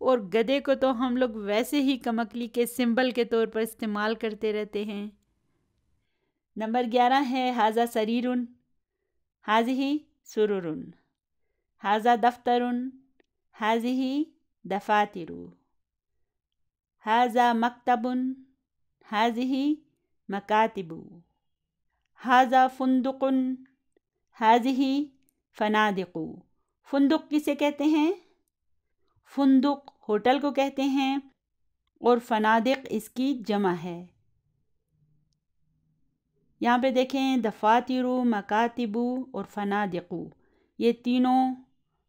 اور گدھے کو تو ہم لوگ ویسے ہی کمکلی کے سمبل کے طور پر استعمال کرتے رہتے ہیں۔ نمبر 11 ہے ھذا سریر، ھذہ سرر، ھذا دفتر، ھذہ دفاتر، ھذا مکتب، ھذہ مکاتب، ھذا فندق، ھذہ فنادق۔ فندق کسے کہتے ہیں؟ فندق ہوٹل کو کہتے ہیں اور فنادق اس کی جمع ہے۔ یہاں پہ دیکھیں دفاتر، مکاتب اور فنادق، یہ تینوں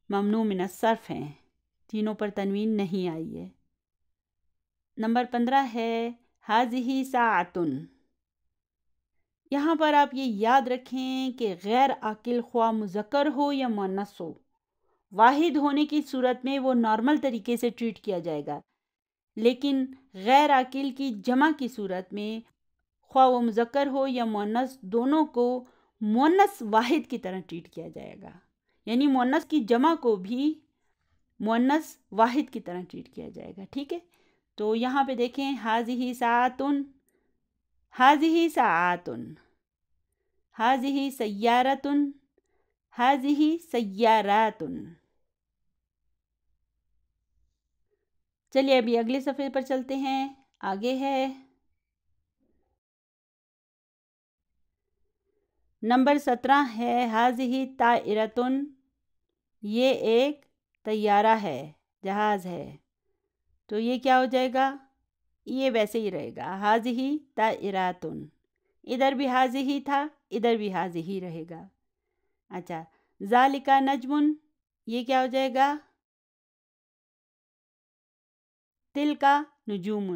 ممنوع من الصرف ہیں، تینوں پر تنوین نہیں آئی ہے۔ نمبر 15 ہے ھذہ ساعۃ۔ یہاں پر آپ یہ یاد رکھیں کہ غیر عاقل خواہ مذکر ہو یا مؤنث ہو، واحد ہونے کی صورت میں وہ نارمل طریقے سے ٹریٹ کیا جائے گا، لیکن غیر عاقل کی جمع کی صورت میں خواہ وہ مذکر ہو یا مؤنث، دونوں کو مؤنث واحد کی طرح ٹریٹ کیا جائے گا، یعنی مؤنث کی جمع کو بھی مؤنث واحد کی طرح ٹریٹ کیا جائے گا، ٹھیک ہے؟ تو یہاں پہ دیکھیں ھذہ ساعۃ، ھذہ ساعات، ھذہ سیارۃ، ھذہ سیارات۔ چلیے ابھی اگلے صفحے پر چلتے ہیں، آگے ہے نمبر 17 ہے ھذہ طائرۃ، یہ ایک طیارہ ہے، جہاز ہے، تو یہ کیا ہو جائے گا؟ یہ ویسے ہی رہے گا، ھذہ طائرات، ادھر بھی ھذہ ہی تھا، ادھر بھی ھذہ ہی رہے گا۔ اچھا، ذالک نجم، یہ کیا ہو جائے گا؟ تلک نجوم،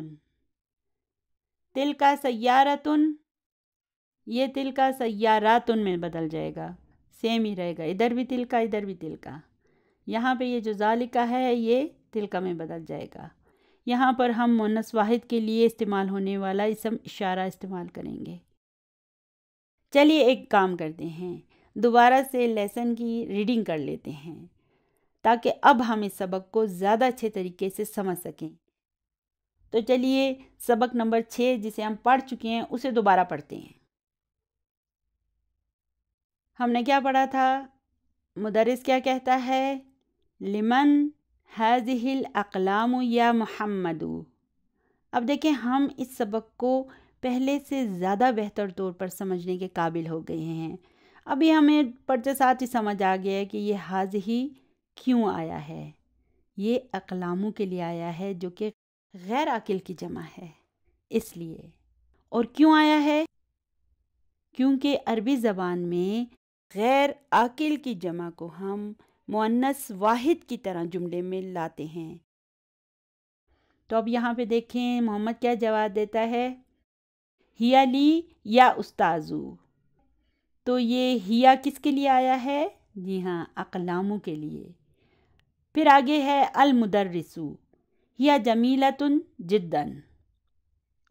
تلک سیارۃ، یہ تلک سیارات میں بدل جائے گا، سیم ہی رہے گا، ادھر بھی تلک، ادھر بھی تلک۔ یہاں پہ یہ جو ذالک ہے یہ تلک میں بدل جائے گا۔ یہاں پر ہم مؤنث واحد کے لیے استعمال ہونے والا اسم اشارہ استعمال کریں گے۔ چلیے ایک کام کرتے ہیں، دوبارہ سے لیسن کی ریڈنگ کر لیتے ہیں تاکہ اب ہم اس سبق کو زیادہ اچھے طریقے سے سمجھ سکیں۔ تو چلیے سبق نمبر 6 جسے ہم پڑھ چکے ہیں اسے دوبارہ پڑھتے ہیں۔ ہم نے کیا پڑھا تھا؟ مدرس کیا کہتا ہے؟ لمن ھذہ الاقلام یا محمد۔ اب دیکھیں ہم اس سبق کو پہلے سے زیادہ بہتر طور پر سمجھنے کے قابل ہو گئے ہیں۔ ابھی ہمیں پڑھتے ساتھ ہی سمجھ آ گیا ہے کہ یہ ھذہ کیوں آیا ہے۔ یہ اقلاموں کے لیے آیا ہے جو کہ غیر عاقل کی جمع ہے، اس لیے۔ اور کیوں آیا ہے؟ کیونکہ عربی زبان میں غیر عاقل کی جمع کو ہم مؤنث واحد کی طرح جملے میں لاتے ہیں۔ تو اب یہاں پہ دیکھیں محمد کیا جواب دیتا ہے؟ ہیا لی یا استاذو۔ تو یہ ہیا کس کے لیے آیا ہے؟ جی ہاں، اقلاموں کے لیے۔ پھر آگے ہے المدرسو، ہیا جمیلۃ جدا۔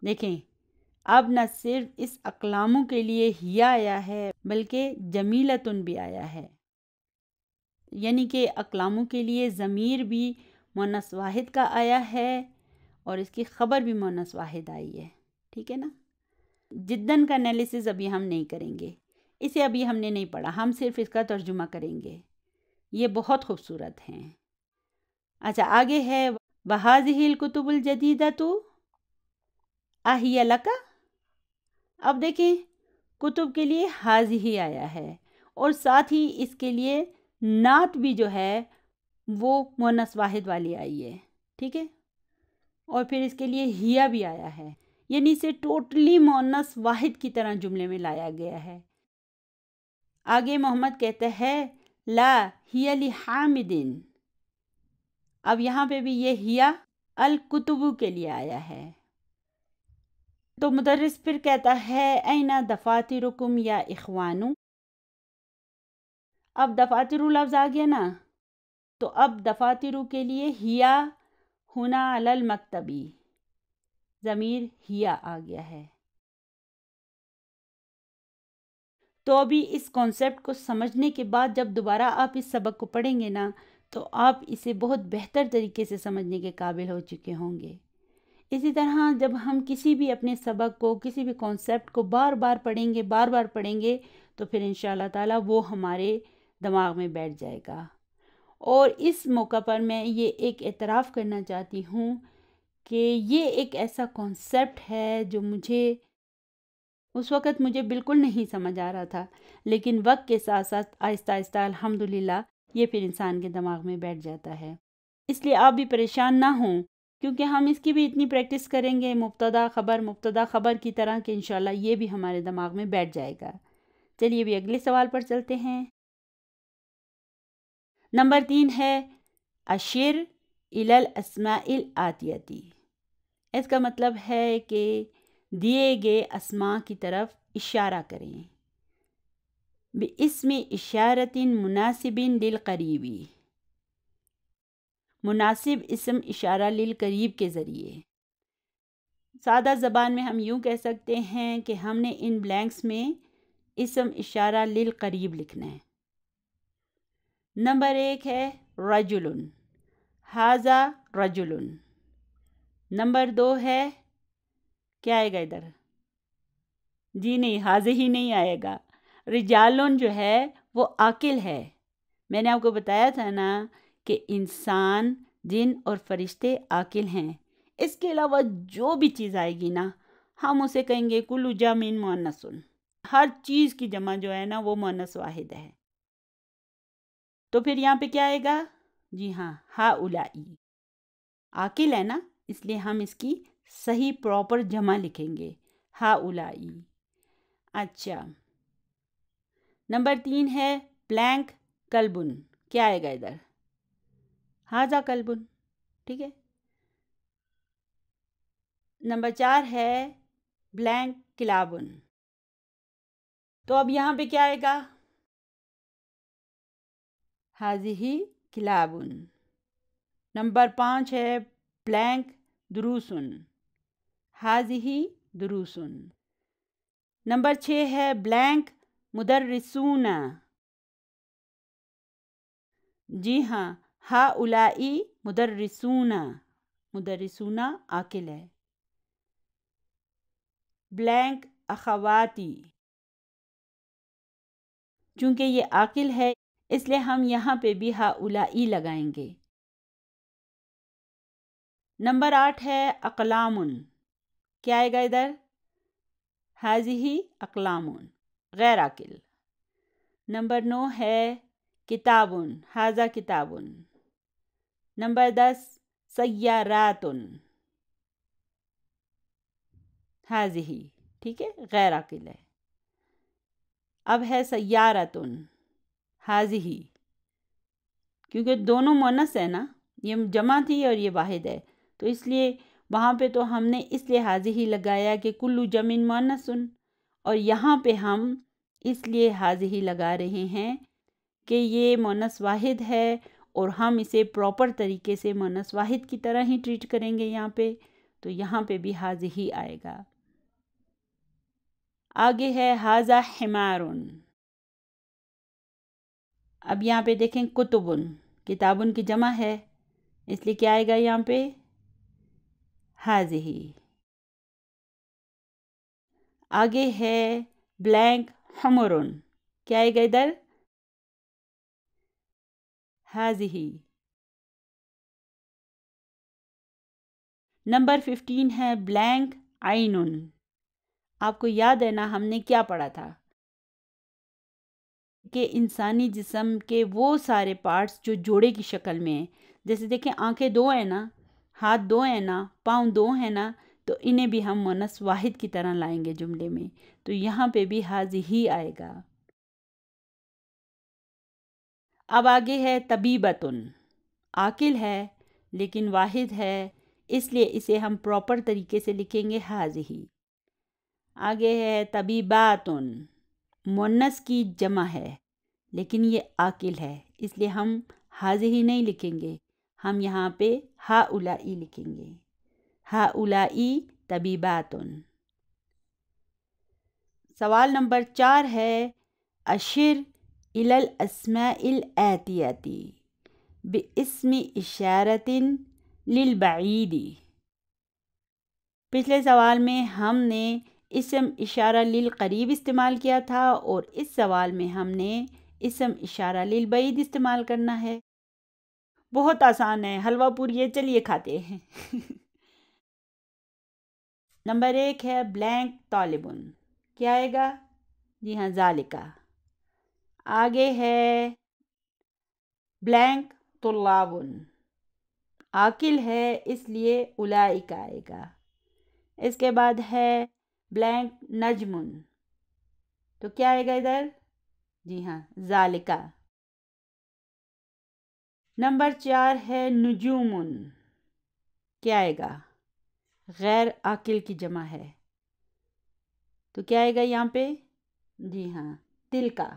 دیکھیں اب نہ صرف اس اقلاموں کے لیے ہیا آیا ہے بلکہ جمیلۃن بھی آیا ہے، یعنی کہ اقلاموں کے لیے ضمیر بھی مؤنث واحد کا آیا ہے اور اس کی خبر بھی مؤنث واحد آئی ہے، ٹھیک ہے نا؟ جدن کا انالیسس ابھی ہم نہیں کریں گے، اسے ابھی ہم نے نہیں پڑھا، ہم صرف اس کا ترجمہ کریں گے، یہ بہت خوبصورت ہیں۔ اچھا آگے ہے وَهَذِهِ الْكُتُبُ الْجَدِيدَةُ أَهِيَ لَكَ۔ اب دیکھیں کتب کے لیے ھذہ آیا ہے اور ساتھ ہی اس کے لیے نعت بھی جو ہے وہ مؤنث واحد والی آئی ہے، ٹھیک ہے؟ اور پھر اس کے لیے ہیا بھی آیا ہے، یعنی اسے ٹوٹلی مؤنث واحد کی طرح جملے میں لایا گیا ہے۔ آگے محمد کہتا ہے لا ہی لحامد۔ اب یہاں پہ بھی یہ ہیا الکتب کے لیے آیا ہے۔ تو مدرس پھر کہتا ہے این دفاترکم یا اخوانو۔ اب دفاتر لفظ آ گیا نا، تو اب دفاتر کے لیے ہیا ہنا علی المکتبی، ضمیر ہیا آ گیا ہے۔ تو ابھی اس کانسیپٹ کو سمجھنے کے بعد جب دوبارہ آپ اس سبق کو پڑھیں گے نا تو آپ اسے بہت بہتر طریقے سے سمجھنے کے قابل ہو چکے ہوں گے۔ اسی طرح جب ہم کسی بھی اپنے سبق کو، کسی بھی کانسیپٹ کو بار بار پڑھیں گے تو پھر انشاءاللہ تعالی وہ ہمارے دماغ میں بیٹھ جائے گا۔ اور اس موقع پر میں یہ ایک اعتراف کرنا چاہتی ہوں کہ یہ ایک ایسا کانسیپٹ ہے جو اس وقت مجھے بالکل نہیں سمجھ آ رہا تھا، لیکن وقت کے ساتھ ساتھ آہستہ آہستہ الحمدللہ یہ پھر انسان کے دماغ میں بیٹھ جاتا ہے۔ اس لیے آپ بھی پریشان نہ ہوں، کیونکہ ہم اس کی بھی اتنی پریکٹس کریں گے مبتدا خبر کی طرح کہ انشاءاللہ یہ بھی ہمارے دماغ میں بیٹھ جائے گا۔ چلیے بھی اگلے سوال پر چلتے ہیں۔ نمبر 3 ہے اشر الی الاسماء الآتیتی۔ اس کا مطلب ہے کہ دیے گئے اسماء کی طرف اشارہ کریں۔ بِاسْمِ اشارۃ مناسب للقریب، مناسب اسم اشارہ للقریب کے ذریعے۔ سادہ زبان میں ہم یوں کہہ سکتے ہیں کہ ہم نے ان بلینکس میں اسم اشارہ للقریب لکھنا ہے۔ نمبر 1 ہے رجل، ھذا رجل۔ نمبر 2 ہے، کیا آئے گا ادھر؟ جی نہیں، ھذا ہی نہیں آئے گا۔ رجالن جو ہے وہ عاقل ہے۔ میں نے آپ کو بتایا تھا نا کہ انسان، جن اور فرشتے عاقل ہیں۔ اس کے علاوہ جو بھی چیز آئے گی نا، ہم اسے کہیں گے کل جمع مؤنث۔ ہر چیز کی جمع جو ہے نا وہ مؤنث واحد ہے۔ تو پھر یہاں پہ کیا آئے گا؟ جی ہاں، ہؤلائی۔ عاقل ہے نا، اس لیے ہم اس کی صحیح پراپر جمع لکھیں گے، ہؤلائی۔ اچھا، نمبر 3 ہے بلینک کلبن۔ کیا آئے گا ادھر؟ ھذا کلبن، ٹھیک ہے۔ نمبر 4 ہے بلینک کلابن۔ تو اب یہاں پہ کیا آئے گا؟ ھذہ کلابن۔ نمبر 5 ہے بلینک دروسن۔ ھذہ دروسن۔ نمبر 6 ہے بلینک مدرسون۔ جی ہاں، ہؤلائی مدرسون۔ مدرسون عاقل ہے۔ بلینک اخواتی۔ چونکہ یہ عاقل ہے اس لیے ہم یہاں پہ بھی ہؤلائی لگائیں گے۔ نمبر 8 ہے اقلام۔ کیا آئے گا ادھر؟ ھذہ اقلام، غیر عاقل۔ نمبر 9 ہے کتاب، ھذا کتاب۔ نمبر 10 سیارات، ھذہ، ٹھیک ہے، غیر عاقل ہے۔ اب ہے سیارۃ، ھذہ، کیونکہ دونوں مؤنث ہے نا، یہ جمع تھی اور یہ واحد ہے، تو اس لیے وہاں پہ تو ہم نے اس لیے ھذہ لگایا کہ کل جمع مؤنث، اور یہاں پہ ہم اس لیے ھذہ لگا رہے ہیں کہ یہ مؤنث واحد ہے اور ہم اسے پراپر طریقے سے مؤنث واحد کی طرح ہی ٹریٹ کریں گے یہاں پہ، تو یہاں پہ بھی ھذہ ہی آئے گا۔ آگے ہے ھذا حمار۔ اب یہاں پہ دیکھیں کتبن، کتابن کی جمع ہے، اس لیے کیا آئے گا یہاں پہ؟ ھذہ۔ آگے ہے بلینک حمر۔ کیا آئے گا ادھر؟ ھذہ۔ نمبر 15 ہے بلینک عین۔ آپ کو یاد ہے نا ہم نے کیا پڑھا تھا کہ انسانی جسم کے وہ سارے پارٹس جو جوڑے کی شکل میں ہیں، جیسے دیکھیں آنکھیں 2 ہیں نا، ہاتھ 2 ہیں نا، پاؤں 2 ہیں نا، تو انہیں بھی ہم مؤنث واحد کی طرح لائیں گے جملے میں، تو یہاں پہ بھی ھذہ ہی آئے گا۔ اب آگے ہے طبیبۃن، عاقل ہے لیکن واحد ہے، اس لیے اسے ہم پراپر طریقے سے لکھیں گے ھذہ۔ آگے ہے طبیباتن، مؤنث کی جمع ہے لیکن یہ عاقل ہے، اس لیے ہم ھذہ ہی نہیں لکھیں گے، ہم یہاں پہ ہؤلائی لکھیں گے، ہؤلائی طبیباتن۔ سوال نمبر 4 ہے اشر الی الاسماء الآتیتی۔ بِاسْمِ إِشَارَةٍ لِلْبَعِیدِ۔ پچھلے سوال میں ہم نے اسم اشارہ للقریب استعمال کیا تھا اور اس سوال میں ہم نے اسم اشارہ للبعید استعمال کرنا ہے۔ بہت آسان ہے، حلوہ پوری ہے، چلیے کھاتے ہیں۔ نمبر 1 ہے بلینک طالبن، کیا آئے گا؟ جی ہاں، ذالکا۔ آگے ہے بلینک طلابن، عاقل ہے اس لیے اولئک آئے گا۔ اس کے بعد ہے بلینک نجمن، تو کیا آئے گا ادھر؟ جی ہاں، ذالکا۔ نمبر 4 ہے نجومن، کیا آئے گا؟ غیر عاقل کی جمع ہے، تو کیا آئے گا یہاں پہ؟ جی ہاں، تلکا۔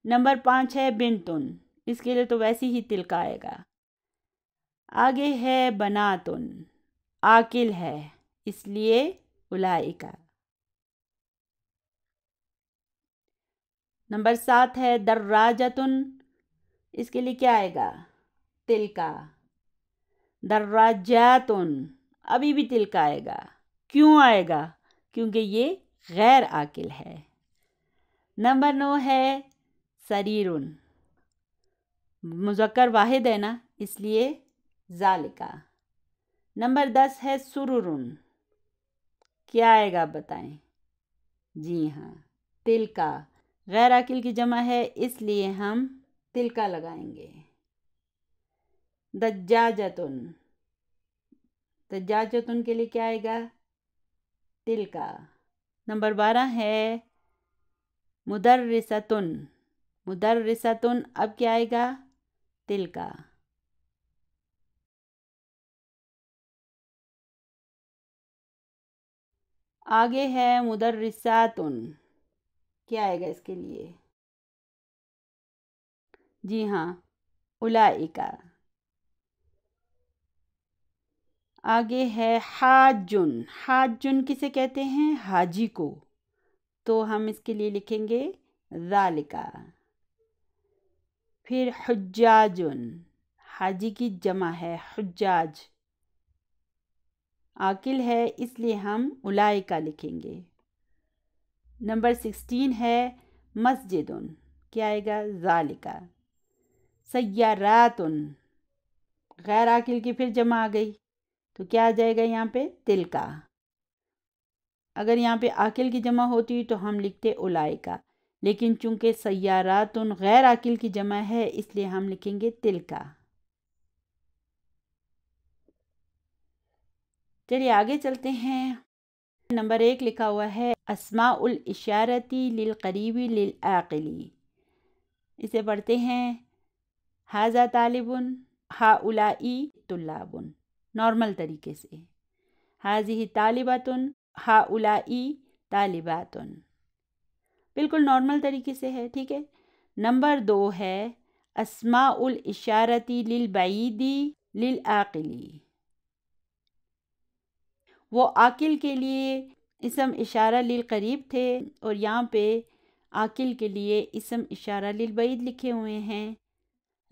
نمبر 5 ہے بنتن، اس کے لیے تو ویسے ہی تلکا آئے گا۔ آگے ہے بناتن، عاقل ہے اس لیے اولئک۔ نمبر 7 ہے دراجتن، اس کے لیے کیا آئے گا؟ تلکا۔ دراجاتن، ابھی بھی تلکا آئے گا۔ کیوں آئے گا؟ کیونکہ یہ غیر عاقل ہے۔ نمبر 9 ہے سریرن، مذکر واحد ہے نا، اس لیے ذالکا۔ نمبر 10 ہے سررن، کیا آئے گا بتائیں؟ جی ہاں، تلکا۔ غیر عاقل کی جمع ہے اس لیے ہم تلکا لگائیں گے۔ دجاجتن، دجاجتن کے لیے کیا آئے گا؟ تلکا۔ نمبر 12 ہے مدرستن، مدرستن، اب کیا آئے گا؟ تلکا۔ آگے ہے مدرساتن، کیا آئے گا اس کے لیے؟ جی ہاں، اولئک۔ آگے ہے حاجن، حاجن کسے کہتے ہیں؟ حاجی کو، تو ہم اس کے لیے لکھیں گے ذالکا۔ پھر حجاجن، حاجی کی جمع ہے حجاج، عاقل ہے اس لیے ہم اولئک لکھیں گے۔ نمبر 16 ہے مسجدن، کیا آئے گا؟ ذالکا۔ سیاراتن، غیر عاقل کی پھر جمع آ گئی، تو کیا آ جائے گا یہاں پہ؟ تلکا۔ اگر یہاں پہ عاقل کی جمع ہوتی تو ہم لکھتے اولئک، لیکن چونکہ سیاراتن غیر عاقل کی جمع ہے اس لیے ہم لکھیں گے تلکا۔ چلیے آگے چلتے ہیں۔ نمبر 1 لکھا ہوا ہے اسماء الاشارتی للقریب للعاقلی، اسے پڑھتے ہیں ھذا طالبن، ھؤلاء طلابن، نارمل طریقے سے۔ ھذہ طالبۃ، ھؤلاء طالبات، بالکل نارمل طریقے سے ہے، ٹھیک ہے۔ نمبر 2 ہے اسماء الاشارتی للبعید للعاقلی، وہ عاقل کے لیے اسم اشارہ للقریب تھے اور یہاں پہ عاقل کے لیے اسم اشارہ للبعید لکھے ہوئے ہیں۔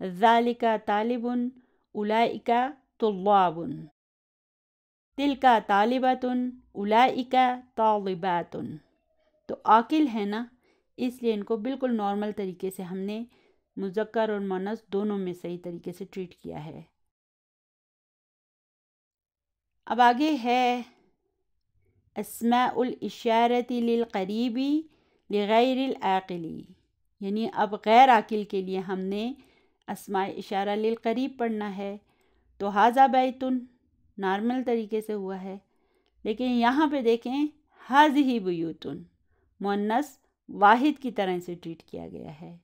ذالکا طالبن، اولئک طلاب، تلکا طالبۃ، اولئک طالبات، تو عاقل ہے نا، اس لیے ان کو بالکل نارمل طریقے سے ہم نے مذکر اور مؤنث دونوں میں صحیح طریقے سے ٹریٹ کیا ہے۔ اب آگے ہے اسماء الاشارۃ للقریب لغیر العاقلی، یعنی اب غیر عاقل کے لیے ہم نے اسماء اشارہ للقریب پڑھنا ہے، تو ھذا بیت نارمل طریقے سے ہوا ہے، لیکن یہاں پہ دیکھیں ھذہ بیوت، مؤنث واحد کی طرح اسے ٹریٹ کیا گیا ہے۔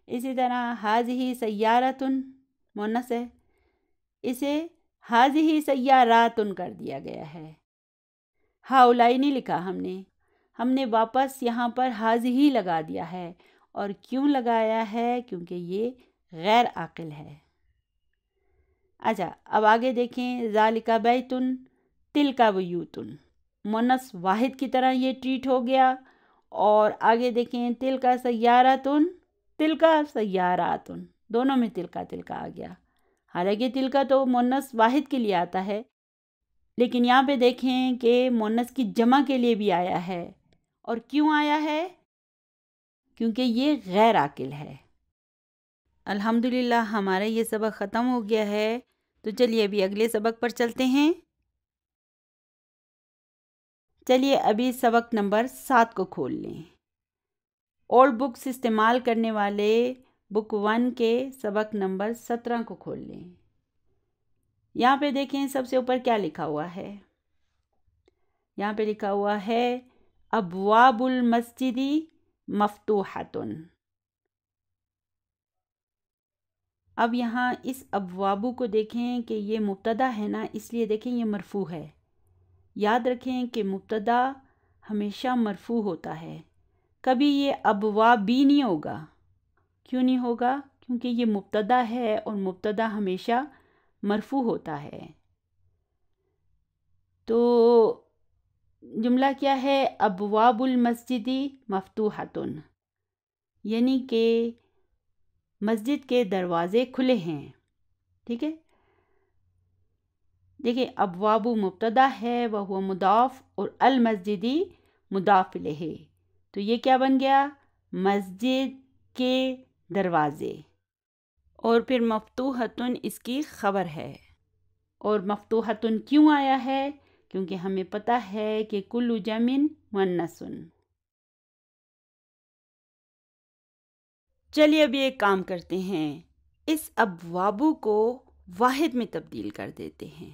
اسی طرح ھذہ سیارۃ مؤنث ہے، اسے ھذہ سیارات کر دیا گیا ہے۔ ھؤلاء نہیں لکھا ہم نے واپس یہاں پر ھذہ لگا دیا ہے، اور کیوں لگایا ہے؟ کیونکہ یہ غیر عاقل ہے۔ اچھا، اب آگے دیکھیں ذالک بیت، تلک بیوت، مؤنث واحد کی طرح یہ ٹریٹ ہو گیا، اور آگے دیکھیں تلک سیارۃ، تلک سیارات، دونوں میں تل کا آ گیا. حالانکہ تل کا تو مؤنث واحد کے لیے آتا ہے، لیکن یہاں پہ دیکھیں کہ مؤنث کی جمع کے لیے بھی آیا ہے. اور کیوں آیا ہے؟ کیونکہ یہ غیر عاقل ہے. الحمدللہ ہمارا یہ سبق ختم ہو گیا ہے. تو چلیے ابھی اگلے سبق پر چلتے ہیں. چلیے ابھی سبق نمبر 7 کو کھول لیں. اولڈ بکس استعمال کرنے والے بک 1 کے سبق نمبر 17 کو کھول لیں. یہاں پہ دیکھیں سب سے اوپر کیا لکھا ہوا ہے. یہاں پہ لکھا ہوا ہے ابواب المسجد مفتوحۃ. اب یہاں اس ابوابو کو دیکھیں کہ یہ مبتدا ہے نا، اس لیے دیکھیں یہ مرفوع ہے. یاد رکھیں کہ مبتدا ہمیشہ مرفوع ہوتا ہے، کبھی یہ ابوابی نہیں ہوگا. کیوں نہیں ہوگا؟ کیونکہ یہ مبتدا ہے اور مبتدا ہمیشہ مرفوع ہوتا ہے. تو جملہ کیا ہے؟ ابواب المسجد مفتوحۃ، یعنی کہ مسجد کے دروازے کھلے ہیں. ٹھیک ہے، دیکھیں ابواب مبتدا ہے وہ مضاف اور المسجدی مضاف الیہ، تو یہ کیا بن گیا؟ مسجد کے دروازے. اور پھر مفتوحۃ اس کی خبر ہے. اور مفتوحۃ کیوں آیا ہے؟ کیونکہ ہمیں پتہ ہے کہ کل جمع مؤنث. چلیے ابھی ایک کام کرتے ہیں، اس ابوابو کو واحد میں تبدیل کر دیتے ہیں.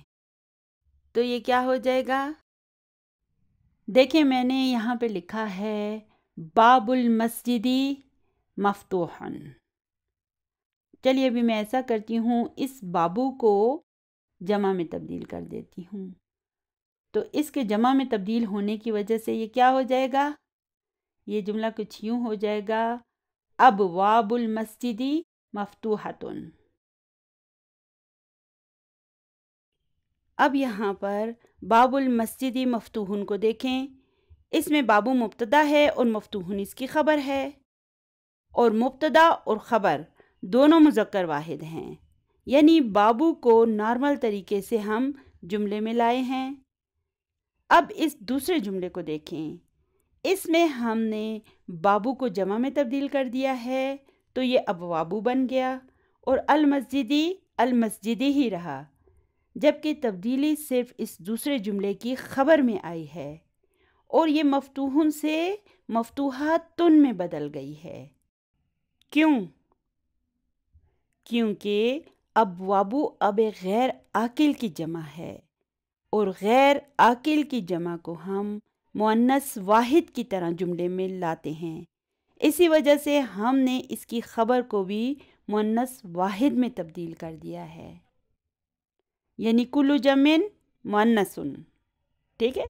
تو یہ کیا ہو جائے گا؟ دیکھیں میں نے یہاں پہ لکھا ہے باب المسجد مفتوحا. چلیے ابھی میں ایسا کرتی ہوں، اس بابو کو جمع میں تبدیل کر دیتی ہوں. تو اس کے جمع میں تبدیل ہونے کی وجہ سے یہ کیا ہو جائے گا؟ یہ جملہ کچھ یوں ہو جائے گا ابواب المسجد مفتوحۃ. اب یہاں پر باب المسجد مفتوحن کو دیکھیں، اس میں بابو مبتدا ہے اور مفتوحن اس کی خبر ہے. اور مبتدا اور خبر دونوں مذکر واحد ہیں، یعنی بابو کو نارمل طریقے سے ہم جملے میں لائے ہیں. اب اس دوسرے جملے کو دیکھیں، اس میں ہم نے بابو کو جمع میں تبدیل کر دیا ہے، تو یہ ابوابو بن گیا اور المسجدی ہی رہا، جبکہ تبدیلی صرف اس دوسرے جملے کی خبر میں آئی ہے اور یہ مفتوحن سے مفتوحاتن میں بدل گئی ہے. کیوں؟ کیونکہ ابوابو اب غیر عاقل کی جمع ہے اور غیر عاقل کی جمع کو ہم مؤنث واحد کی طرح جملے میں لاتے ہیں. اسی وجہ سے ہم نے اس کی خبر کو بھی مؤنث واحد میں تبدیل کر دیا ہے، یعنی کل جمع مؤنث. ٹھیک ہے،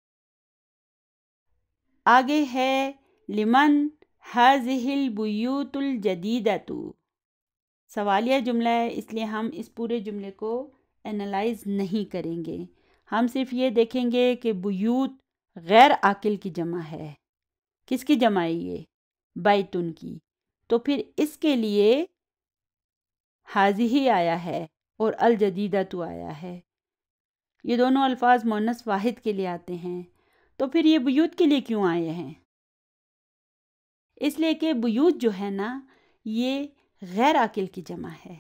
آگے ہے لمن هذه البیوت الجدیدۃ. سوالیہ جملہ ہے، اس لیے ہم اس پورے جملے کو انالائز نہیں کریں گے. ہم صرف یہ دیکھیں گے کہ بیوت غیر عاقل کی جمع ہے. کس کی جمع ہے؟ یہ بیتن کی. تو پھر اس کے لیے حاضی آیا ہے اور الجدیدۃ آیا ہے. یہ دونوں الفاظ مؤنث واحد کے لیے آتے ہیں. تو پھر یہ بیوت کے لیے کیوں آئے ہیں؟ اس لیے کہ بیوت جو ہے نا، یہ غیر عاقل کی جمع ہے،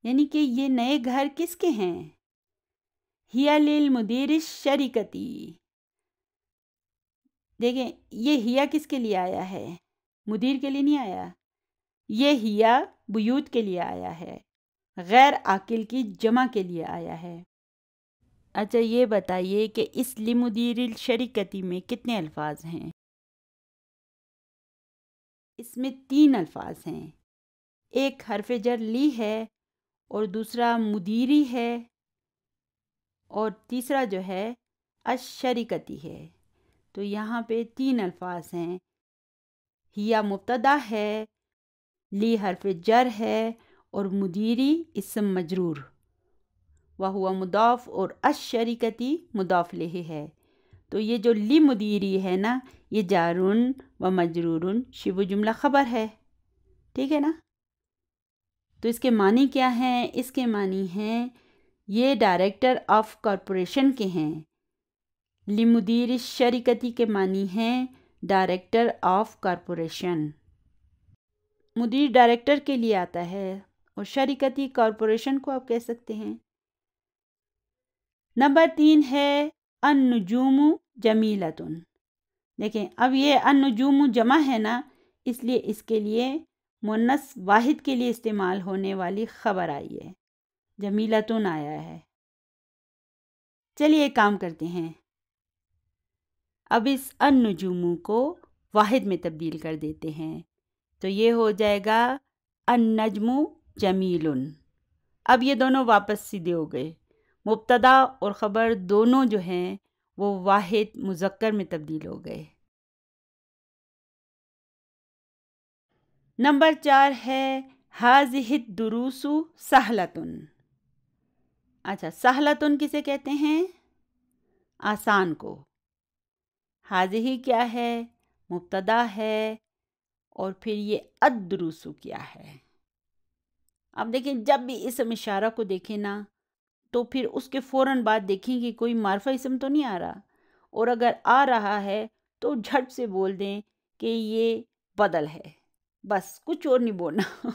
یعنی کہ یہ نئے گھر کس کے ہیں؟ ہیا للمدیر الشریکتی. دیکھیں یہ ہیا کس کے لیے آیا ہے؟ مدیر کے لیے نہیں آیا، یہ ہیا بیوت کے لیے آیا ہے، غیر عاقل کی جمع کے لیے آیا ہے. اچھا یہ بتائیے کہ اس لمدیر الشریکتی میں کتنے الفاظ ہیں؟ اس میں 3 الفاظ ہیں. ایک حرف جر لی ہے اور دوسرا مدیری ہے اور تیسرا جو ہے الشریکتی ہے. تو یہاں پہ 3 الفاظ ہیں. ہیا مبتدا ہے، لی حرف جر ہے اور مدیری اسم مجرور، وہو مضاف اور الشریکتی مضاف الیہ ہے. تو یہ جو لی مدیری ہے نا، یہ جارن و مجرورن شبہ جملہ خبر ہے. ٹھیک ہے نا؟ تو اس کے معنی کیا ہیں؟ اس کے معنی ہیں یہ ڈائریکٹر آف کارپوریشن کے ہیں. لمدیر الشرکتی کے معنی ہیں ڈائریکٹر آف کارپوریشن. مدیر ڈائریکٹر کے لیے آتا ہے اور شرکتی کارپوریشن کو آپ کہہ سکتے ہیں. نمبر 3 ہے النجوم جمیلتن. دیکھیں اب یہ النجوم جمع ہے نا، اس لیے اس کے لیے مؤنث واحد کے لیے استعمال ہونے والی خبر آئی ہے، جمیلتن آیا ہے. چلیے ایک کام کرتے ہیں، اب اس النجوم کو واحد میں تبدیل کر دیتے ہیں، تو یہ ہو جائے گا النجم جمیل. اب یہ دونوں واپس سیدھے ہو گئے، مبتدا اور خبر دونوں جو ہیں وہ واحد مذکر میں تبدیل ہو گئے. نمبر 4 ہے ہذہ الدروس سہلتن. اچھا، سہلتن کسے کہتے ہیں؟ آسان کو. ہذہ کیا ہے؟ مبتدا ہے، اور پھر یہ الدروس کیا ہے؟ اب دیکھیں جب بھی اسم اشارہ کو دیکھیں نا تو پھر اس کے فوراً بعد دیکھیں کہ کوئی معرفہ اسم تو نہیں آ رہا، اور اگر آ رہا ہے تو جھٹ سے بول دیں کہ یہ بدل ہے. بس کچھ اور نہیں بولنا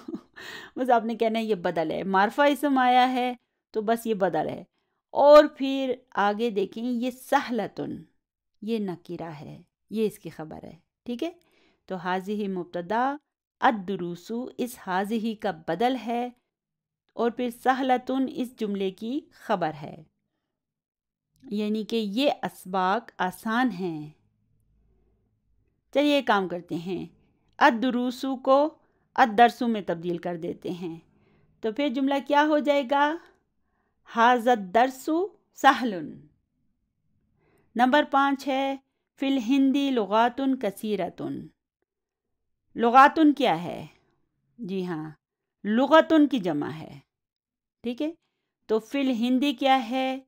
بس آپ نے کہنا ہے یہ بدل ہے. معرفہ اسم آیا ہے تو بس یہ بدل ہے. اور پھر آگے دیکھیں یہ سہلتن، یہ نکرہ ہے، یہ اس کی خبر ہے. ٹھیک ہے، تو ہذہ مبتدا، الدروس اس ہذہ کا بدل ہے، اور پھر سہلتن اس جملے کی خبر ہے، یعنی کہ یہ اسباق آسان ہیں. چلیے کام کرتے ہیں، الدروس کو الدرس میں تبدیل کر دیتے ہیں، تو پھر جملہ کیا ہو جائے گا؟ ھذا الدرس سہل. نمبر 5 ہے فی الہندی لغات کثیرۃ. لغاتن کیا ہے؟ جی ہاں، لغتن کی جمع ہے. ٹھیک ہے، تو فی الہندی کیا ہے؟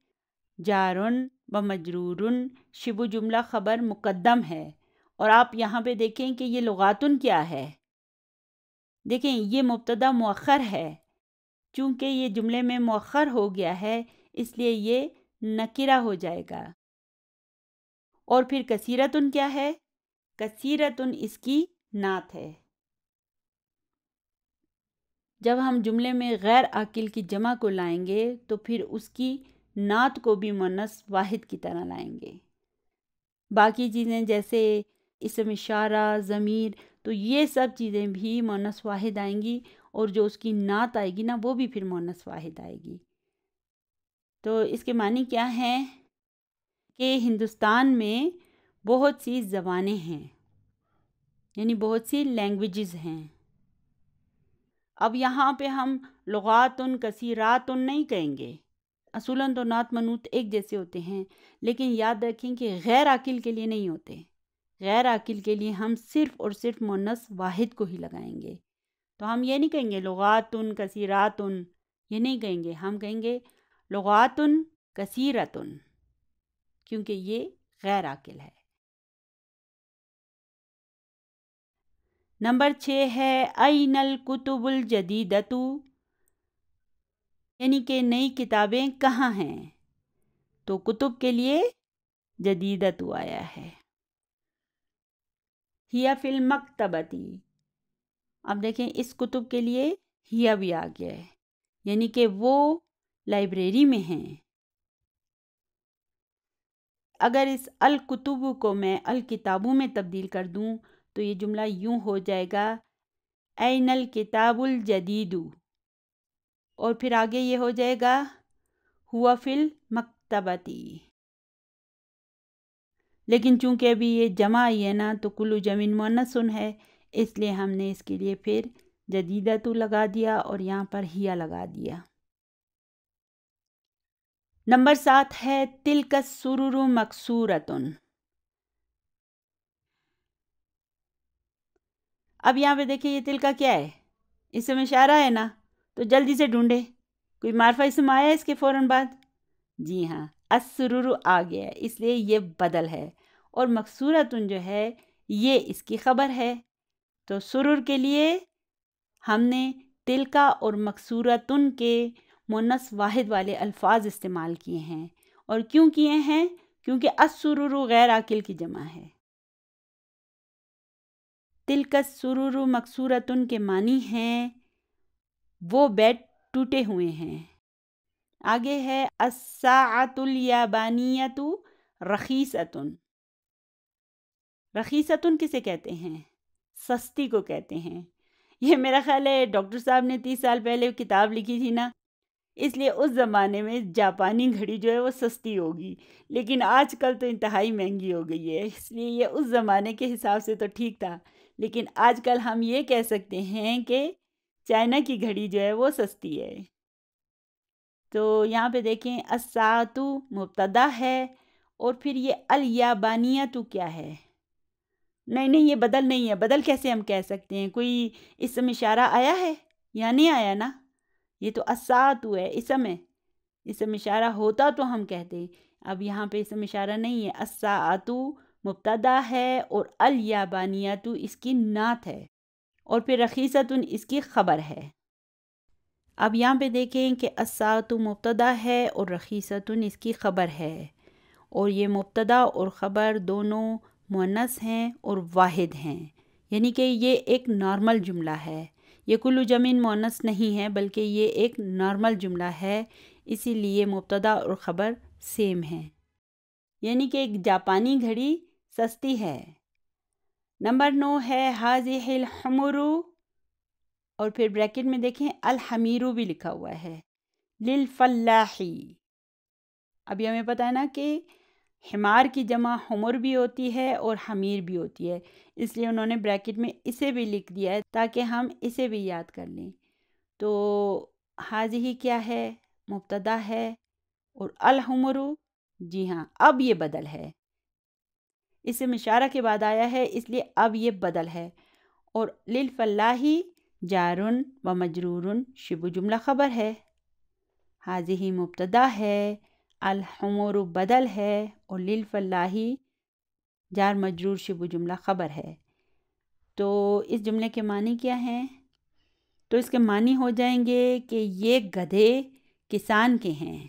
جارن و مجرورن، شبہ جملہ خبر مقدم ہے. اور آپ یہاں پہ دیکھیں کہ یہ لغاتن کیا ہے؟ دیکھیں یہ مبتدا مؤخر ہے، چونکہ یہ جملے میں مؤخر ہو گیا ہے اس لیے یہ نکرہ ہو جائے گا. اور پھر کثیرتن کیا ہے؟ کثیرتن اس کی نعت ہے. جب ہم جملے میں غیر عاقل کی جمع کو لائیں گے تو پھر اس کی نعت کو بھی مؤنث واحد کی طرح لائیں گے. باقی چیزیں جیسے اسم اشارہ، ضمیر، تو یہ سب چیزیں بھی مؤنث واحد آئیں گی، اور جو اس کی نعت آئے گی نا وہ بھی پھر مؤنث واحد آئے گی. تو اس کے معنی کیا ہیں کہ ہندوستان میں بہت سی زبانیں ہیں، یعنی بہت سی لینگویجز ہیں. اب یہاں پہ ہم لغاتن کثیراتن نہیں کہیں گے، اصولاً تو نعت منوط ایک جیسے ہوتے ہیں، لیکن یاد رکھیں کہ غیر عاقل کے لیے نہیں ہوتے. غیر عاقل کے لیے ہم صرف اور صرف مؤنث واحد کو ہی لگائیں گے. تو ہم یہ نہیں کہیں گے لغاتن کثیراتن، یہ نہیں کہیں گے، ہم کہیں گے لغاتن کثیراتن، کیونکہ یہ غیر عاقل ہے. نمبر 6 ہے این الکتب الجدیدۃ، یعنی کہ نئی کتابیں کہاں ہیں؟ تو کتب کے لیے جدیدۃ آیا ہے. ہیا فی المکتبۃ، اب دیکھیں اس کتب کے لیے ہیا بھی آ گیا ہے، یعنی کہ وہ لائبریری میں ہیں. اگر اس الکتب کو میں الکتابوں میں تبدیل کر دوں تو یہ جملہ یوں ہو جائے گا این الکتاب الجدید، اور پھر آگے یہ ہو جائے گا ہوا فی المکتبۃ. لیکن چونکہ ابھی یہ جمع آئی ہے نا تو کل جمع مؤنث ہے، اس لیے ہم نے اس کے لیے پھر جدیدۃ لگا دیا اور یہاں پر ہیا لگا دیا. نمبر 7 ہے تلک السرر مکسورۃ. اب یہاں پہ دیکھیں یہ تلکا کیا ہے؟ اسم اشارہ ہے نا، تو جلدی سے ڈھونڈے کوئی معرفہ اسم آیا ہے اس کے فوراً بعد؟ جی ہاں، السرر آ گیا ہے، اس لیے یہ بدل ہے، اور مکسورۃن جو ہے یہ اس کی خبر ہے. تو سرر کے لیے ہم نے تلکا اور مکسورتن کے مونس واحد والے الفاظ استعمال کیے ہیں. اور کیوں کیے ہیں؟ کیونکہ السرور غیر عاقل کی جمع ہے. تلک السرور مکسورتن کے معنی ہیں وہ بیڈ ٹوٹے ہوئے ہیں. آگے ہے الساعۃ الیابانیۃ رخیصۃ. رخیصۃ کسے کہتے ہیں؟ سستی کو کہتے ہیں. یہ میرا خیال ہے ڈاکٹر صاحب نے 30 سال پہلے کتاب لکھی تھی نا، اس لیے اس زمانے میں جاپانی گھڑی جو ہے وہ سستی ہوگی، لیکن آج کل تو انتہائی مہنگی ہو گئی ہے. اس لیے یہ اس زمانے کے حساب سے تو ٹھیک تھا، لیکن آج کل ہم یہ کہہ سکتے ہیں کہ چائنا کی گھڑی جو ہے وہ سستی ہے. تو یہاں پہ دیکھیں الساعۃ مبتدا ہے، اور پھر یہ الیابانیۃ کیا ہے؟ نہیں یہ بدل نہیں ہے. بدل کیسے ہم کہہ سکتے ہیں؟ کوئی اسم اشارہ آیا ہے یا نہیں آیا نا؟ یہ تو الساعۃ ہے، اسم ہے. اسم اشارہ ہوتا تو ہم کہتے. اب یہاں پہ اسم اشارہ نہیں ہے. الساعۃ مبتدا ہے اور الیابانیۃ اس کی نعت ہے، اور پھر رخیصۃ اس کی خبر ہے. اب یہاں پہ دیکھیں کہ الساعۃ مبتدا ہے اور رخیصۃ اس کی خبر ہے، اور یہ مبتدا اور خبر دونوں مؤنث ہیں اور واحد ہیں، یعنی کہ یہ ایک نارمل جملہ ہے. یہ کل جمع مؤنث نہیں ہے، بلکہ یہ ایک نارمل جملہ ہے، اسی لیے مبتدا اور خبر سیم ہیں. یعنی کہ ایک جاپانی گھڑی سستی ہے. نمبر 9 ہے ھذہ الحمر، اور پھر بریکٹ میں دیکھیں الحمیر بھی لکھا ہوا ہے، للفلاحی. ابھی ہمیں پتہ ہے نا کہ حمار کی جمع حمر بھی ہوتی ہے اور حمیر بھی ہوتی ہے، اس لیے انہوں نے بریکٹ میں اسے بھی لکھ دیا ہے تاکہ ہم اسے بھی یاد کر لیں. تو ھذہ کیا ہے؟ مبتدا ہے، اور الحمر جی ہاں اب یہ بدل ہے، اسم اشارہ کے بعد آیا ہے اس لیے اب یہ بدل ہے. اور للفلاحی جار و مجرور شبہ جملہ خبر ہے. ھذہ مبتدا ہے، الحمر بدل ہے، اور للفلاحی جار مجرور شبہ جملہ خبر ہے. تو اس جملے کے معنی کیا ہیں؟ تو اس کے معنی ہو جائیں گے کہ یہ گدھے کسان کے ہیں.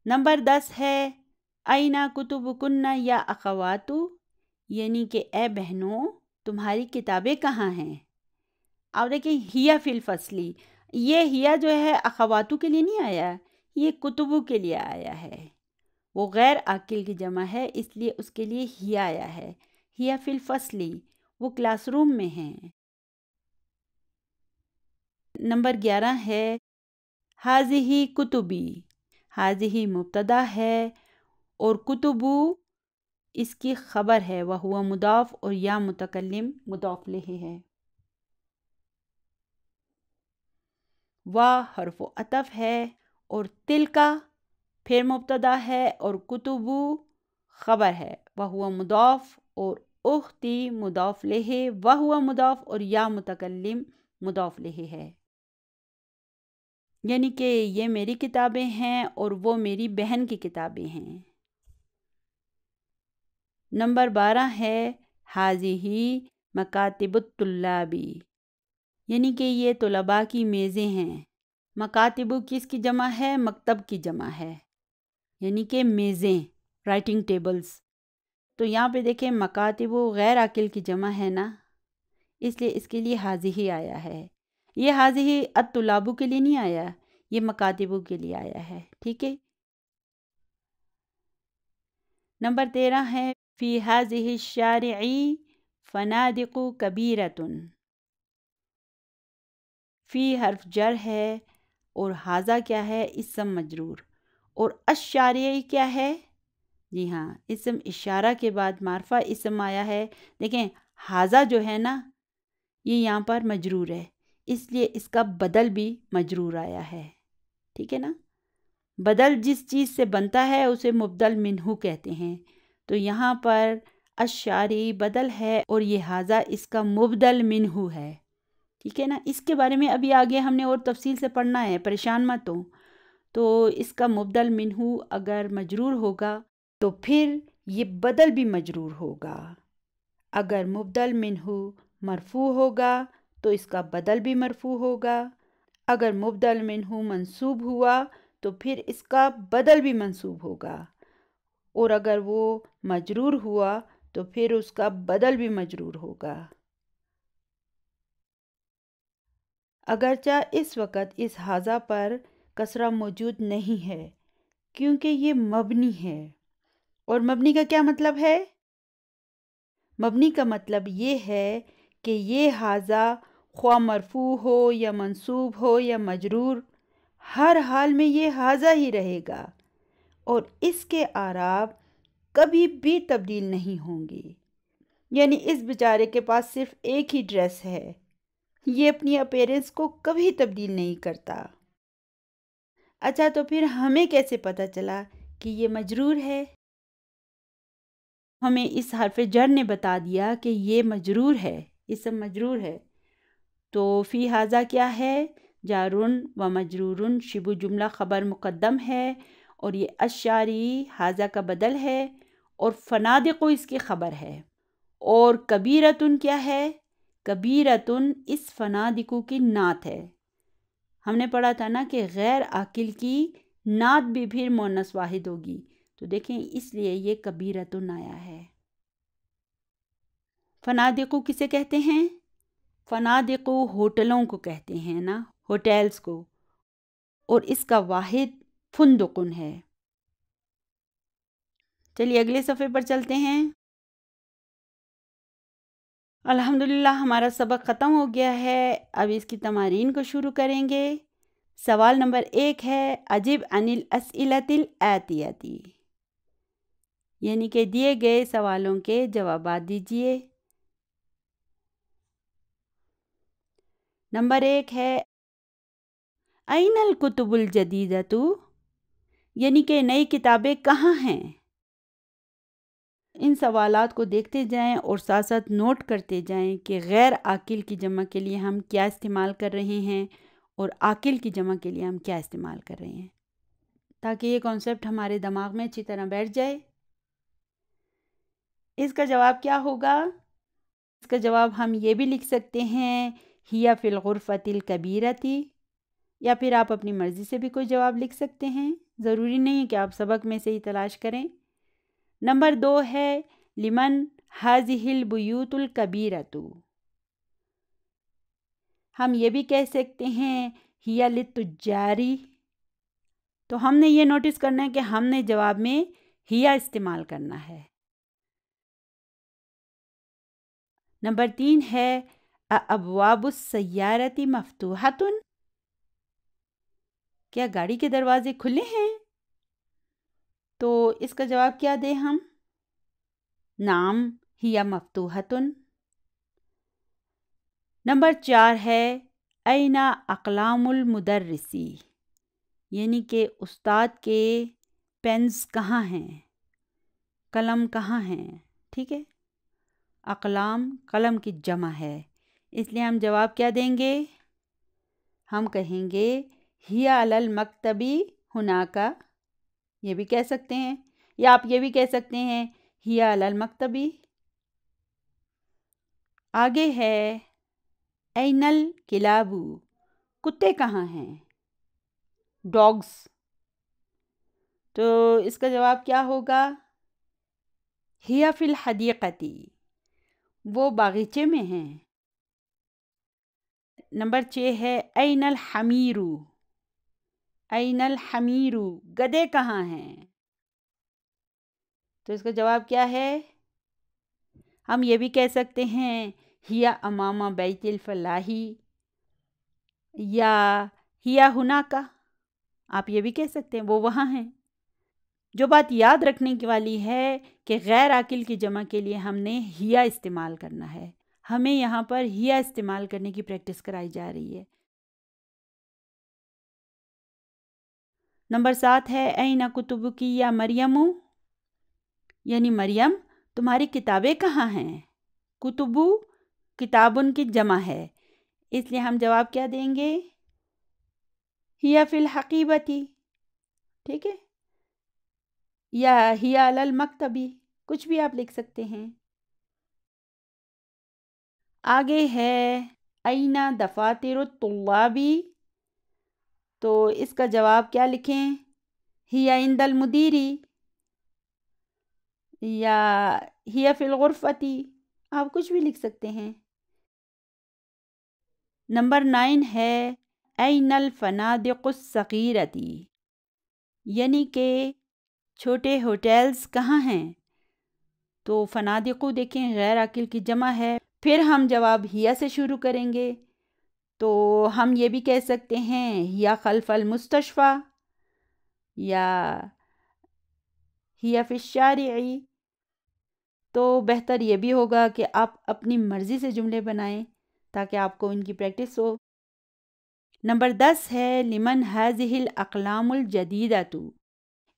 نمبر 10 ہے اینا کتبکن یا اخواتو، یعنی کہ اے بہنوں تمہاری کتابیں کہاں ہیں؟ اب دیکھیں ہیا فی الفصلی، یہ ہیا جو ہے اخواتو کے لیے نہیں آیا، یہ کتبو کے لیے آیا ہے. وہ غیر عاقل کی جمع ہے اس لیے اس کے لیے ہیا آیا ہے. ہیا فی الفصلی، وہ کلاس روم میں ہیں. نمبر 11 ہے ھذہ کتبی. ھذہ مبتدا ہے اور کتبو اس کی خبر ہے، وہو مضاف اور یا متکلم مضاف الیہ ہے. وا حرف عطف ہے، اور تلکا پھر مبتدا ہے اور کتبو خبر ہے، وہو مضاف اور اختی مضاف الیہ، وہو مضاف اور یا متکلم مضاف الیہ ہے. یعنی کہ یہ میری کتابیں ہیں اور وہ میری بہن کی کتابیں ہیں. نمبر 12 ہے ھذہ مکاتب الطلابی، یعنی کہ یہ طلباء کی میزیں ہیں. مکاتب کس کی جمع ہے؟ مکتب کی جمع ہے، یعنی کہ میزیں، رائٹنگ ٹیبلز. تو یہاں پہ دیکھیں مکاتب غیر عاقل کی جمع ہے نا، اس لیے اس کے لیے ھذہ آیا ہے. یہ ھذہ الطلاب کے لیے نہیں آیا، یہ مکاتب کے لیے آیا ہے. ٹھیک ہے. نمبر 13 ہے فی ھذہ الشارع فنادق کبیرۃ. فی حرف جر ہے اور ھذا کیا ہے؟ اسم مجرور. اور الشارع کیا ہے؟ جی ہاں اسم اشارہ کے بعد معرفہ اسم آیا ہے. دیکھیں ھذا جو ہے نا یہ یہاں پر مجرور ہے، اس لیے اس کا بدل بھی مجرور آیا ہے. ٹھیک ہے نا. بدل جس چیز سے بنتا ہے اسے مبدل منہ کہتے ہیں. تو یہاں پر الشارع بدل ہے اور یہ ھذا اس کا مبدل منہ ہے. ٹھیک ہے نا. اس کے بارے میں ابھی آگے ہم نے اور تفصیل سے پڑھنا ہے، پریشان مت ہو. تو اس کا مبدل منہ اگر مجرور ہوگا تو پھر یہ بدل بھی مجرور ہوگا. اگر مبدل منہ مرفوع ہوگا تو اس کا بدل بھی مرفوع ہوگا، اگر مبدل منہ منصوب ہوا تو پھر اس کا بدل بھی منصوب ہوگا، اور اگر وہ مجرور ہوا تو پھر اس کا بدل بھی مجرور ہوگا۔ اگرچہ اس وقت اس حاضہ پر کسرہ موجود نہیں ہے کیونکہ یہ مبنی ہے، اور مبنی کا کیا مطلب ہے؟ مبنی کا مطلب یہ ہے کہ یہ حاضہ خواہ مرفوع ہو یا منصوب ہو یا مجرور، ہر حال میں یہ حاضہ ہی رہے گا، اور اس کے اعراب کبھی بھی تبدیل نہیں ہوں گے۔ یعنی اس بیچارے کے پاس صرف ایک ہی ڈریس ہے، یہ اپنی اپیرنس کو کبھی تبدیل نہیں کرتا۔ اچھا، تو پھر ہمیں کیسے پتہ چلا کہ یہ مجرور ہے؟ ہمیں اس حرف جر نے بتا دیا کہ یہ مجرور ہے، اسم مجرور ہے۔ تو فی حاضہ کیا ہے؟ جارن و مجرورن، شبہ جملہ خبر مقدم ہے، اور یہ اشاری حاضہ کا بدل ہے، اور فنادق اس کی خبر ہے۔ اور کبیرتن کیا ہے؟ کبیرتن اس فنادقو کی نعت ہے۔ ہم نے پڑھا تھا نا کہ غیر عاقل کی نعت بھی پھر مؤنث واحد ہوگی، تو دیکھیں اس لیے یہ کبیرتن آیا ہے۔ فنادقو کسے کہتے ہیں؟ فنادقو ہوٹلوں کو کہتے ہیں نا، ہوٹلز کو، اور اس کا واحد فندقن ہے۔ چلیے اگلے صفحے پر چلتے ہیں۔ الحمدللہ ہمارا سبق ختم ہو گیا ہے، اب اس کی تمارین کو شروع کریں گے۔ سوال نمبر 1 ہے اجب عن الاسئلۃ الآتیۃ، یعنی کہ دیے گئے سوالوں کے جوابات دیجیے۔ نمبر 1 ہے این الکتب الجدیدۃ، یعنی کہ نئی کتابیں کہاں ہیں؟ ان سوالات کو دیکھتے جائیں اور ساتھ ساتھ نوٹ کرتے جائیں کہ غیر عاقل کی جمع کے لیے ہم کیا استعمال کر رہے ہیں اور عاقل کی جمع کے لیے ہم کیا استعمال کر رہے ہیں، تاکہ یہ کانسیپٹ ہمارے دماغ میں اچھی طرح بیٹھ جائے۔ اس کا جواب کیا ہوگا؟ اس کا جواب ہم یہ بھی لکھ سکتے ہیں ہیا فی الغرفۃ الکبیرۃ، یا پھر آپ اپنی مرضی سے بھی کوئی جواب لکھ سکتے ہیں، ضروری نہیں ہے کہ آپ سبق میں سے ہی تلاش کریں۔ نمبر 2 ہے لمن ہذہ البیوت الکبیرۃ، ہم یہ بھی کہہ سکتے ہیں ہیا للتجار، تو ہم نے یہ نوٹس کرنا ہے کہ ہم نے جواب میں ہیا استعمال کرنا ہے۔ نمبر 3 ہے ابواب السیارۃ مفتوحۃ، کیا گاڑی کے دروازے کھلے ہیں؟ تو اس کا جواب کیا دیں ہم؟ نعم ہیا مفتوحۃ۔ نمبر 4 ہے این اقلام المدرسی، یعنی کہ استاد کے پینز کہاں ہیں، قلم کہاں ہیں، ٹھیک ہے؟ اقلام قلم کی جمع ہے، اس لیے ہم جواب کیا دیں گے؟ ہم کہیں گے ہیا علی المکتبی ہناکا، یہ بھی کہہ سکتے ہیں، یا آپ یہ بھی کہہ سکتے ہیں ہیا علی المکتبی۔ آگے ہے این الکلاب، کتے کہاں ہیں، ڈاگز، تو اس کا جواب کیا ہوگا؟ ہیا فی الحدیقۃ، وہ باغیچے میں ہیں۔ نمبر 6 ہے این الحمیر، این الحمیر، گدھے کہاں ہیں؟ تو اس کا جواب کیا ہے؟ ہم یہ بھی کہہ سکتے ہیں ہیا امام بیت الفلاح، یا ہیا ہناکا، آپ یہ بھی کہہ سکتے ہیں وہ وہاں ہیں۔ جو بات یاد رکھنے کی والی ہے کہ غیر عاقل کی جمع کے لیے ہم نے ہیا استعمال کرنا ہے، ہمیں یہاں پر ہیا استعمال کرنے کی پریکٹس کرائی جا رہی ہے۔ نمبر 7 ہے این کتبک یا مریم، یعنی مریم تمہاری کتابیں کہاں ہیں؟ کتبو کتابن کی جمع ہے، اس لیے ہم جواب کیا دیں گے؟ ہیا فی الحقیبۃ، ٹھیک ہے، یا ہیا علی المکتبی، کچھ بھی آپ لکھ سکتے ہیں۔ آگے ہے اینا دفاتر الطلابی، تو اس کا جواب کیا لکھیں؟ ہی عند المدیری یا ہی فی الغرفتی، آپ کچھ بھی لکھ سکتے ہیں۔ نمبر 9 ہے این الفنادق الصغیرتی، یعنی کہ چھوٹے ہوٹلز کہاں ہیں؟ تو فنادقو دیکھیں غیر عاقل کی جمع ہے، پھر ہم جواب ہیا سے شروع کریں گے، تو ہم یہ بھی کہہ سکتے ہیں ہیا خلف المستشفی یا ہیا فی الشارعی۔ تو بہتر یہ بھی ہوگا کہ آپ اپنی مرضی سے جملے بنائیں تاکہ آپ کو ان کی پریکٹس ہو۔ نمبر 10 ہے لمن هذه الاقلام الجدیدۃ،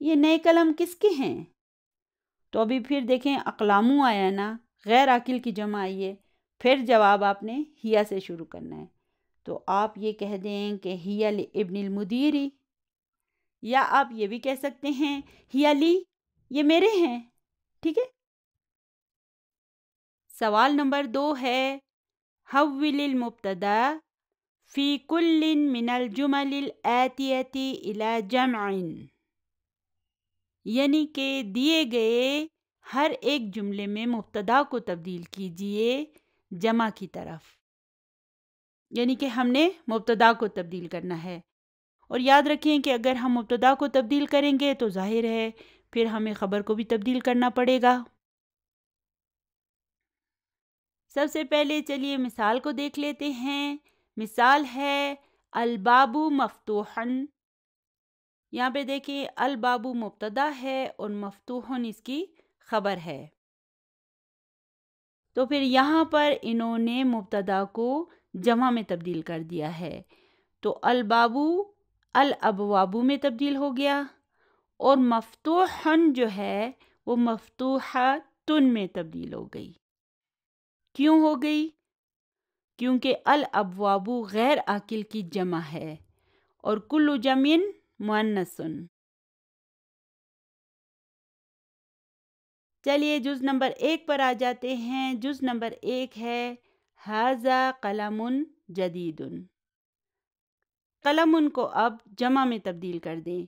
یہ نئے قلم کس کے ہیں؟ تو ابھی پھر دیکھیں اقلامو آیا نا، غیر عاقل کی جمع آئی ہے، پھر جواب آپ نے ہیا سے شروع کرنا ہے، تو آپ یہ کہہ دیں کہ ہیا لابن المدیری، یا آپ یہ بھی کہہ سکتے ہیں ہیا لی، یہ میرے ہیں، ٹھیک ہے۔ سوال نمبر 2 ہے حول المبتدا فی کل من الجمل الآتیۃ الی جمع، یعنی کہ دیے گئے ہر ایک جملے میں مبتدا کو تبدیل کیجئے جمع کی طرف، یعنی کہ ہم نے مبتدا کو تبدیل کرنا ہے، اور یاد رکھیں کہ اگر ہم مبتدا کو تبدیل کریں گے تو ظاہر ہے پھر ہمیں خبر کو بھی تبدیل کرنا پڑے گا۔ سب سے پہلے چلیے مثال کو دیکھ لیتے ہیں۔ مثال ہے الباب مفتوحن، یہاں پہ دیکھیں الباب مبتدا ہے اور مفتوحن اس کی خبر ہے، تو پھر یہاں پر انہوں نے مبتدا کو جمع میں تبدیل کر دیا ہے، تو الباب الابواب میں تبدیل ہو گیا، اور مفتوحن جو ہے وہ مفتوحتن میں تبدیل ہو گئی۔ کیوں ہو گئی؟ کیونکہ الابواب غیر عاقل کی جمع ہے اور کل جمع مؤنث۔ چلیے جز نمبر 1 پر آ جاتے ہیں۔ جز نمبر 1 ہے ھذا قلم جدید، قلم کو اب جمع میں تبدیل کر دیں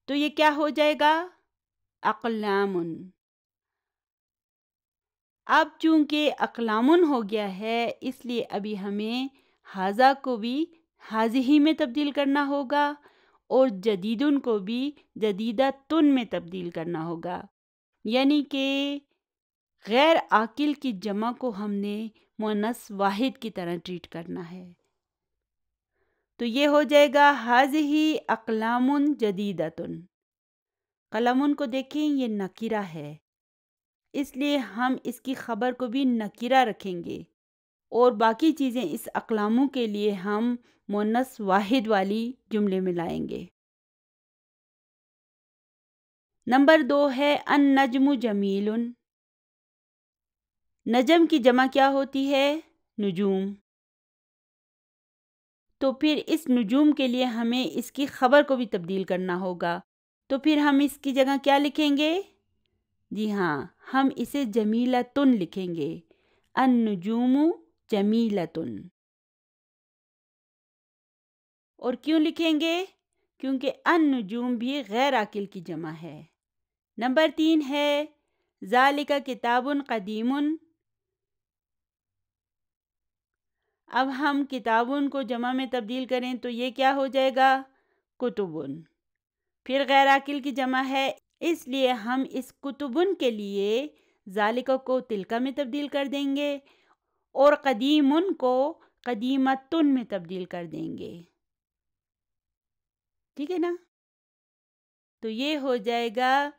تو یہ کیا ہو جائے گا؟ اقلام۔ اب چونکہ اقلام ہو گیا ہے اس لیے ابھی ہمیں ھذا کو بھی ھذہ میں تبدیل کرنا ہوگا اور جدیدن کو بھی جدیدتن میں تبدیل کرنا ہوگا، یعنی کہ غیر عاقل کی جمع کو ہم نے مؤنث واحد کی طرح ٹریٹ کرنا ہے، تو یہ ہو جائے گا ھذہ اقلام جدیدتن۔ قلم کو دیکھیں یہ نکرہ ہے، اس لیے ہم اس کی خبر کو بھی نکرہ رکھیں گے اور باقی چیزیں اس اقلاموں کے لیے ہم مؤنث واحد والی جملے میں لائیں گے۔ نمبر 2 ہے النجم جمیل، نجم کی جمع کیا ہوتی ہے؟ نجوم، تو پھر اس نجوم کے لیے ہمیں اس کی خبر کو بھی تبدیل کرنا ہوگا، تو پھر ہم اس کی جگہ کیا لکھیں گے؟ جی ہاں، ہم اسے جمیلتن لکھیں گے، النجوم جمیلتن۔ اور کیوں لکھیں گے؟ کیونکہ النجوم بھی غیر عاقل کی جمع ہے۔ نمبر 3 ہے ذالک کتاب قدیم، اب ہم کتابن کو جمع میں تبدیل کریں تو یہ کیا ہو جائے گا؟ کتبن، پھر غیر عاقل کی جمع ہے اس لیے ہم اس کتبن کے لیے ذالک کو تلکا میں تبدیل کر دیں گے اور قدیمن کو قدیمتن میں تبدیل کر دیں گے، ٹھیک ہے نا؟ تو یہ ہو جائے گا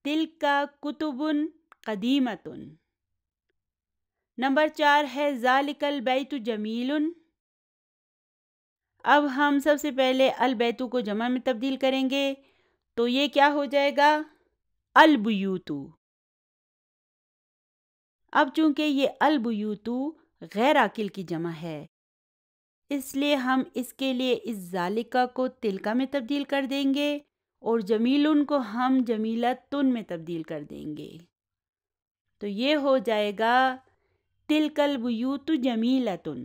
تلکا کتبن قدیمتن۔ نمبر 4 ہے ذالک البیت جمیل، اب ہم سب سے پہلے البیت کو جمع میں تبدیل کریں گے تو یہ کیا ہو جائے گا؟ البیوت۔ اب چونکہ یہ البیوت غیر عاقل کی جمع ہے اس لیے ہم اس کے لیے اس ذالکہ کو تلکا میں تبدیل کر دیں گے اور جمیلن کو ہم جمیلتن میں تبدیل کر دیں گے، تو یہ ہو جائے گا تلک البیوت جمیلتن۔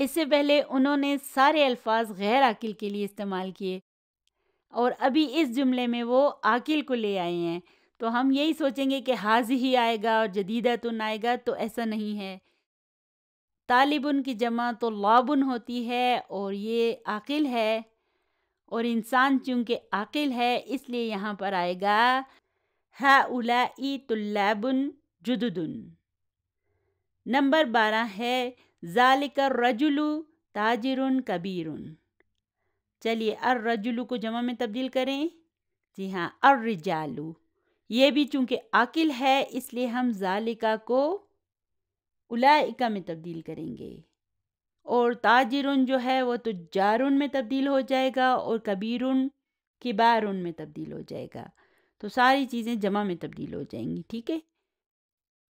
اس سے پہلے انہوں نے سارے الفاظ غیر عاقل کے لیے استعمال کیے اور ابھی اس جملے میں وہ عاقل کو لے آئے ہیں، تو ہم یہی سوچیں گے کہ حاضی آئے گا اور جدیدتن آئے گا، تو ایسا نہیں ہے۔ طالبن کی جمع تو لابن ہوتی ہے اور یہ عاقل ہے، اور انسان چونکہ عاقل ہے اس لیے یہاں پر آئے گا ہؤلاء طلاب جدد۔ نمبر 12 ہے ذالک الرجل تاجر کبیر۔ چلیے الرجل کو جمع میں تبدیل کریں، جی ہاں الرجال۔ یہ بھی چونکہ عاقل ہے اس لیے ہم ذالکہ کو اولئک میں تبدیل کریں گے، اور تاجرن جو ہے وہ تجارن میں تبدیل ہو جائے گا، اور کبیرن کبارن میں تبدیل ہو جائے گا، تو ساری چیزیں جمع میں تبدیل ہو جائیں گی، ٹھیک ہے۔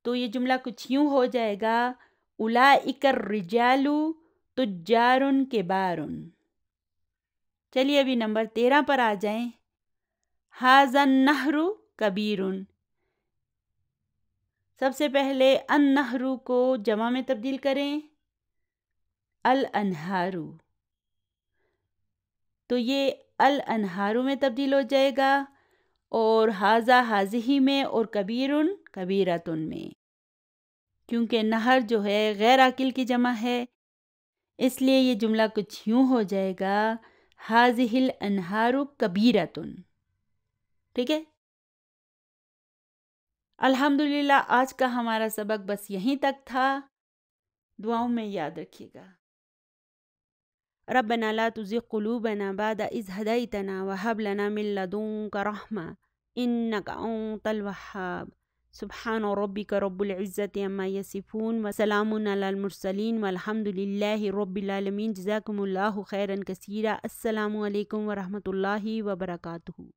تو یہ جملہ کچھ یوں ہو جائے گا اولئک الرجال تجار کبار۔ چلیے ابھی نمبر 13 پر آ جائیں، ھذا النہر کبیر۔ سب سے پہلے النہر کو جمع میں تبدیل کریں، الانہار، تو یہ الانہار میں تبدیل ہو جائے گا، اور ھذا ھذہ میں، اور کبیرن کبیرتن میں، کیونکہ نہر جو ہے غیر عاقل کی جمع ہے، اس لیے یہ جملہ کچھ یوں ہو جائے گا ھذہ الانہار کبیرتن، ٹھیک ہے۔ الحمدللہ آج کا ہمارا سبق بس یہیں تک تھا، دعاؤں میں یاد رکھیے گا۔ ربنا لا تزغ قلوبنا بعد إذ هديتنا وهب لنا من لدنك رحمة إنك أنت الوهاب سبحان ربك رب العزة عما يصفون وسلام على المرسلين والحمد لله رب العالمين جزاكم الله خيرا كثيرا السلام عليكم ورحمة الله وبركاته۔